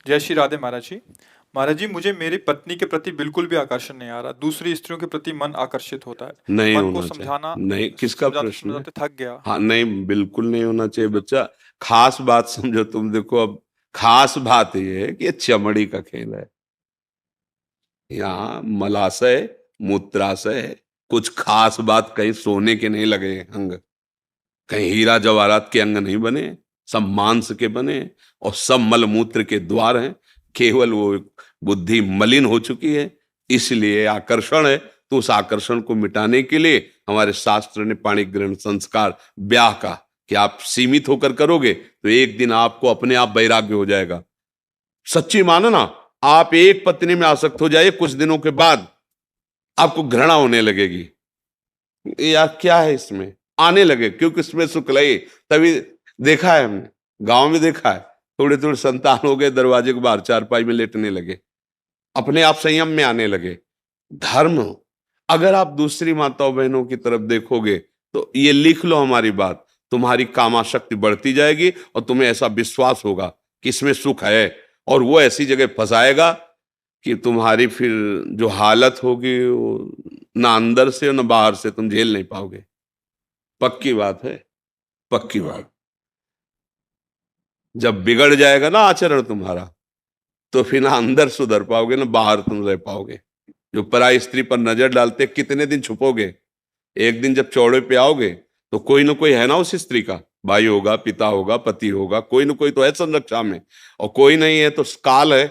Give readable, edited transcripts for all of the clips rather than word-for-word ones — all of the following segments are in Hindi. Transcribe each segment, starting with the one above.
जय श्री राधे महाराज जी। महाराज जी, मुझे मेरी पत्नी के प्रति बिल्कुल भी आकर्षण नहीं आ रहा। दूसरी स्त्रियों के प्रति मन आकर्षित होता है। नहीं मन को होना चाहिए। समझाना, नहीं, किसका समझाते प्रश्न है? समझाते थक गया। हाँ, नहीं, बिल्कुल नहीं होना चाहिए बच्चा। खास बात समझो तुम, देखो अब खास बात ये है कि ये चमड़ी का खेल है। यहाँ मलाशय, मूत्राशय है। कुछ खास बात कहीं सोने के नहीं लगे अंग, कहीं हीरा जवाहरात के अंग नहीं बने, सब मांस के बने और सब मलमूत्र के द्वार हैं। केवल वो बुद्धि मलिन हो चुकी है, इसलिए आकर्षण है। तो उस आकर्षण को मिटाने के लिए हमारे शास्त्र ने पाणि ग्रहण संस्कार ब्याह का कि आप सीमित होकर करोगे तो एक दिन आपको अपने आप वैराग्य हो जाएगा। सच्ची मानना, आप एक पत्नी में आसक्त हो जाइए, कुछ दिनों के बाद आपको घृणा होने लगेगी। यार क्या है इसमें, आने लगे, क्योंकि इसमें सुख लगे। तभी देखा है हमने, गांव में देखा है, थोड़े थोड़े संतान हो गए, दरवाजे के बाहर चारपाई में लेटने लगे, अपने आप संयम में आने लगे। धर्म, अगर आप दूसरी माताओं बहनों की तरफ देखोगे तो ये लिख लो हमारी बात, तुम्हारी कामाशक्ति बढ़ती जाएगी और तुम्हें ऐसा विश्वास होगा कि इसमें सुख है, और वो ऐसी जगह फंसाएगा कि तुम्हारी फिर जो हालत होगी वो ना अंदर से ना बाहर से तुम झेल नहीं पाओगे। पक्की बात है, पक्की बात। जब बिगड़ जाएगा ना आचरण तुम्हारा, तो फिर ना अंदर सुधर पाओगे ना बाहर तुम रह पाओगे। जो पराई स्त्री पर नजर डालते, कितने दिन छुपोगे? एक दिन जब चौड़े पे आओगे तो कोई ना कोई है ना उस स्त्री का, भाई होगा, पिता होगा, पति होगा, कोई ना कोई तो है संरक्षा में। और कोई नहीं है तो काल है।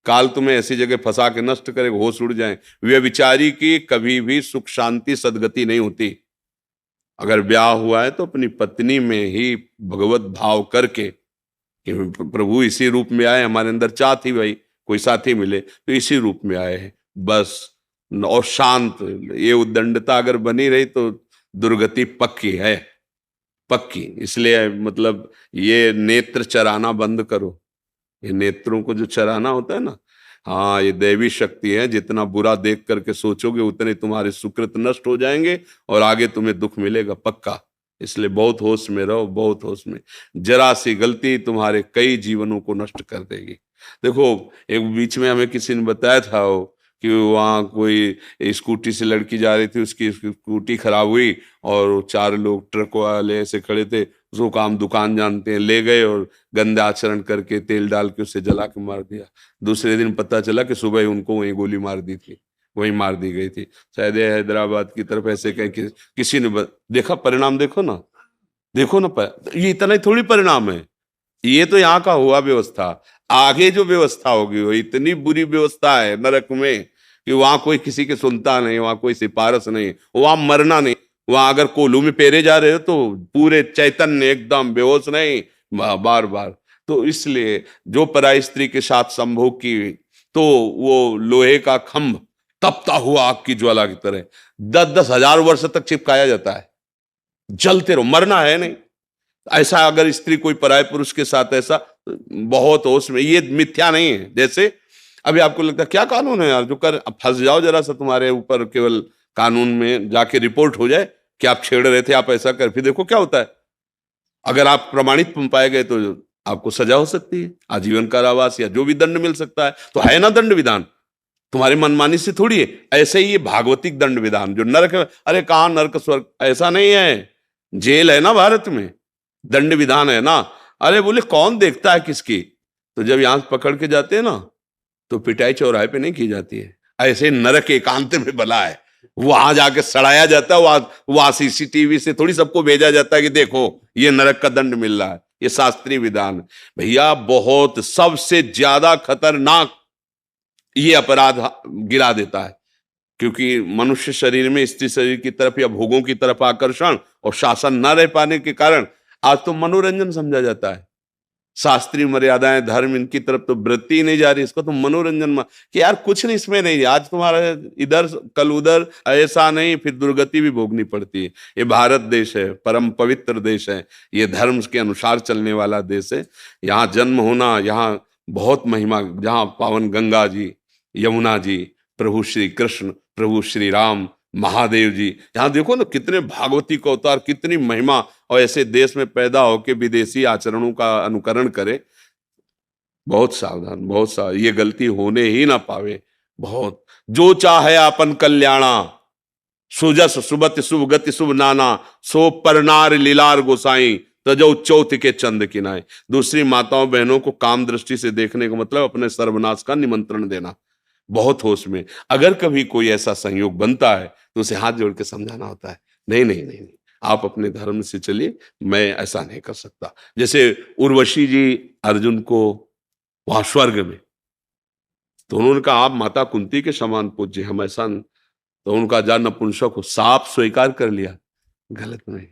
काल तुम्हें ऐसी जगह फंसा के नष्ट करे, होश उड़ जाए। व्यभिचारी की कभी भी सुख शांति सदगति नहीं होती। अगर ब्याह हुआ है तो अपनी पत्नी में ही भगवत भाव करके कि प्रभु इसी रूप में आए, हमारे अंदर चाह थी भाई कोई साथी मिले तो इसी रूप में आए हैं बस। और शांत, ये उद्दंडता अगर बनी रही तो दुर्गति पक्की है, पक्की। इसलिए मतलब ये नेत्र चराना बंद करो। ये नेत्रों को जो चराना होता है ना, हाँ, ये दैवी शक्ति है। जितना बुरा देख करके सोचोगे उतने तुम्हारे सुकृत नष्ट हो जाएंगे और आगे तुम्हें दुख मिलेगा पक्का। इसलिए बहुत होश में रहो, बहुत होश में। जरा सी गलती तुम्हारे कई जीवनों को नष्ट कर देगी। देखो, एक बीच में हमें किसी ने बताया था कि वहाँ कोई स्कूटी से लड़की जा रही थी, उसकी स्कूटी खराब हुई और वो चार लोग ट्रक वाले ऐसे खड़े थे, उसको काम दुकान जानते हैं, ले गए और गंदे आचरण करके तेल डाल के उसे जला के मार दिया। दूसरे दिन पता चला कि सुबह ही उनको वहीं गोली मार दी थी, वहीं मार दी गई थी। शायद ये हैदराबाद की तरफ ऐसे कहीं किसी ने देखा। परिणाम देखो ना, देखो ना, ये इतना ही थोड़ी परिणाम है। ये तो यहाँ का हुआ व्यवस्था। आगे जो व्यवस्था होगी वो इतनी बुरी व्यवस्था है नरक में कि वहां कोई किसी की सुनता नहीं, वहां कोई सिफारिश नहीं, वहां मरना नहीं। वहां अगर कोलू में पेरे जा रहे हो तो पूरे चैतन्य, एकदम बेहोश नहीं, बार बार। तो इसलिए जो पराई स्त्री के साथ संभोग की तो वो लोहे का खंभ तपता हुआ आग की ज्वाला की तरह 10-10 हजार वर्ष तक चिपकाया जाता है। जलते रहो, मरना है नहीं। ऐसा अगर स्त्री कोई पराये पुरुष के साथ ऐसा, बहुत होश में, ये मिथ्या नहीं है। जैसे अभी आपको लगता है क्या कानून है यार, जो कर फंस जाओ जरा सा, तुम्हारे ऊपर केवल कानून में जाके रिपोर्ट हो जाए कि आप छेड़ रहे थे, आप ऐसा कर, फिर देखो क्या होता है। अगर आप प्रमाणित पाए गए तो आपको सजा हो सकती है, आजीवन कारावास या जो भी दंड मिल सकता है। तो है ना दंड विधान, तुम्हारी मनमानी से थोड़ी है। ऐसे ही ये भागवतिक दंड विधान जो नरक, अरे कहां नरक स्वर्ग, ऐसा नहीं है। जेल है ना भारत में, दंड विधान है ना। अरे बोले कौन देखता है किसकी, तो जब यहां से पकड़ के जाते हैं ना तो पिटाई चौराहे पे नहीं की जाती है। ऐसे नरक एकांत में भला है, वहां जाके सड़ाया जाता है। वहां सीसीटीवी से थोड़ी सबको भेजा जाता है कि देखो ये नरक का दंड मिल रहा है। ये शास्त्रीय विधान भैया, बहुत सबसे ज्यादा खतरनाक ये अपराध गिरा देता है। क्योंकि मनुष्य शरीर में स्त्री शरीर की तरफ या भोगों की तरफ आकर्षण और शासन न रह पाने के कारण आज तो मनोरंजन समझा जाता है। शास्त्रीय मर्यादाएं, धर्म, इनकी तरफ तो वृत्ति ही नहीं जा रही। इसको तो मनोरंजन कि यार कुछ नहीं इसमें नहीं, आज तुम्हारा इधर कल उधर, ऐसा नहीं, फिर दुर्गति भी भोगनी पड़ती है। ये भारत देश है, परम पवित्र देश है, ये धर्म के अनुसार चलने वाला देश है। यहाँ जन्म होना, यहाँ बहुत महिमा, जहाँ पावन गंगा जी, यमुना जी, प्रभु श्री कृष्ण, प्रभु श्री राम, महादेव जी, यहाँ देखो ना कितने भागवती का अवतार, कितनी महिमा। और ऐसे देश में पैदा होके विदेशी आचरणों का अनुकरण करे, बहुत सावधान, बहुत सावधान, ये गलती होने ही ना पावे। बहुत जो चाहे आपन कल्याणा, सुजस सुबत शुभ गति शुभ नाना, सो परनार लीलार गोसाई, तजो चौथ के चंद किनाए। दूसरी माताओं बहनों को काम दृष्टि से देखने का मतलब अपने सर्वनाश का निमंत्रण देना। बहुत होश में, अगर कभी कोई ऐसा संयोग बनता है तो उसे हाथ जोड़ के समझाना होता है, नहीं नहीं नहीं नहीं, आप अपने धर्म से चलिए, मैं ऐसा नहीं कर सकता। जैसे उर्वशी जी अर्जुन को वहां स्वर्ग में, तो उन्होंने कहा आप माता कुंती के समान पूज्य, हम ऐसा नहीं। तो उनका जा नपुंसक हो, साफ स्वीकार कर लिया, गलत नहीं।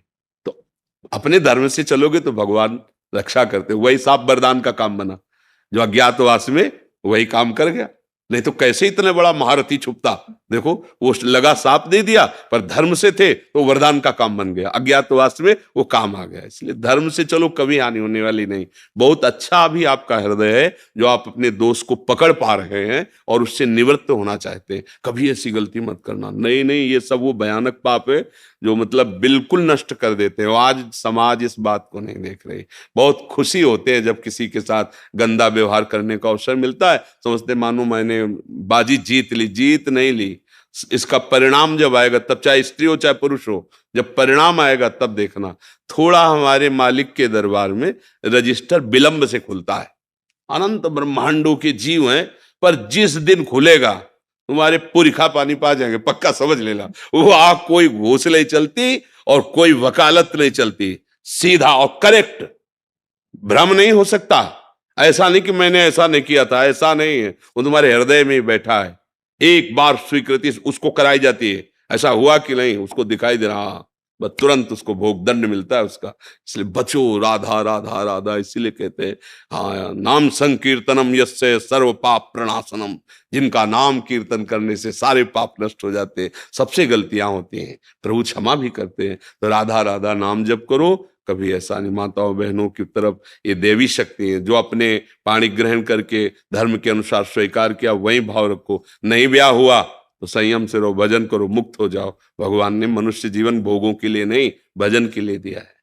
तो अपने धर्म से चलोगे तो भगवान रक्षा करते, वही साफ वरदान का काम बना, जो अज्ञातवास में वही काम कर गया। नहीं तो कैसे इतना बड़ा महारथी छुपता, देखो वो लगा साप दे दिया, पर धर्म से थे तो वरदान का काम बन गया, अज्ञातवास में वो काम आ गया। इसलिए धर्म से चलो, कभी हानि होने वाली नहीं। बहुत अच्छा भी आपका हृदय है जो आप अपने दोष को पकड़ पा रहे हैं और उससे निवृत्त होना चाहते हैं। कभी ऐसी गलती मत करना, नहीं नहीं, ये सब वो भयानक पाप है जो मतलब बिल्कुल नष्ट कर देते हैं। आज समाज इस बात को नहीं देख रही। बहुत खुशी होते हैं जब किसी के साथ गंदा व्यवहार करने का अवसर मिलता है, समझते मानो मैंने बाजी जीत ली, जीत नहीं ली। इसका परिणाम जब आएगा, तब चाहे स्त्री हो चाहे पुरुष हो, जब परिणाम आएगा तब देखना। थोड़ा हमारे मालिक के दरबार में रजिस्टर विलंब से खुलता है। अनंत ब्रह्मांडों के जीव हैं, पर जिस दिन खुलेगा तुम्हारे पुरखा पानी पा जाएंगे, पक्का समझ लेना। वो आग कोई घूस नहीं चलती और कोई वकालत नहीं चलती, सीधा और करेक्ट, भ्रम नहीं हो सकता। ऐसा नहीं कि मैंने ऐसा नहीं किया था, ऐसा नहीं है, वो तुम्हारे हृदय में ही बैठा है। एक बार स्वीकृति उसको कराई जाती है, ऐसा हुआ कि नहीं उसको दिखाई दे रहा, बस तुरंत उसको भोग दंड मिलता है उसका। इसलिए बचो, राधा राधा राधा, इसीलिए कहते हैं हाँ, नाम संकीर्तनम यस्य सर्व पाप प्रणाशनम, जिनका नाम कीर्तन करने से सारे पाप नष्ट हो जाते हैं। सबसे गलतियां होती हैं, प्रभु क्षमा भी करते हैं। तो राधा राधा नाम जप करो, कभी ऐसा नहीं। माताओं बहनों की तरफ ये देवी शक्ति है, जो अपने पाणी ग्रहण करके धर्म के अनुसार स्वीकार किया वही भाव रखो। नहीं ब्याह हुआ तो संयम से रहो, भजन करो, मुक्त हो जाओ। भगवान ने मनुष्य जीवन भोगों के लिए नहीं, भजन के लिए दिया है।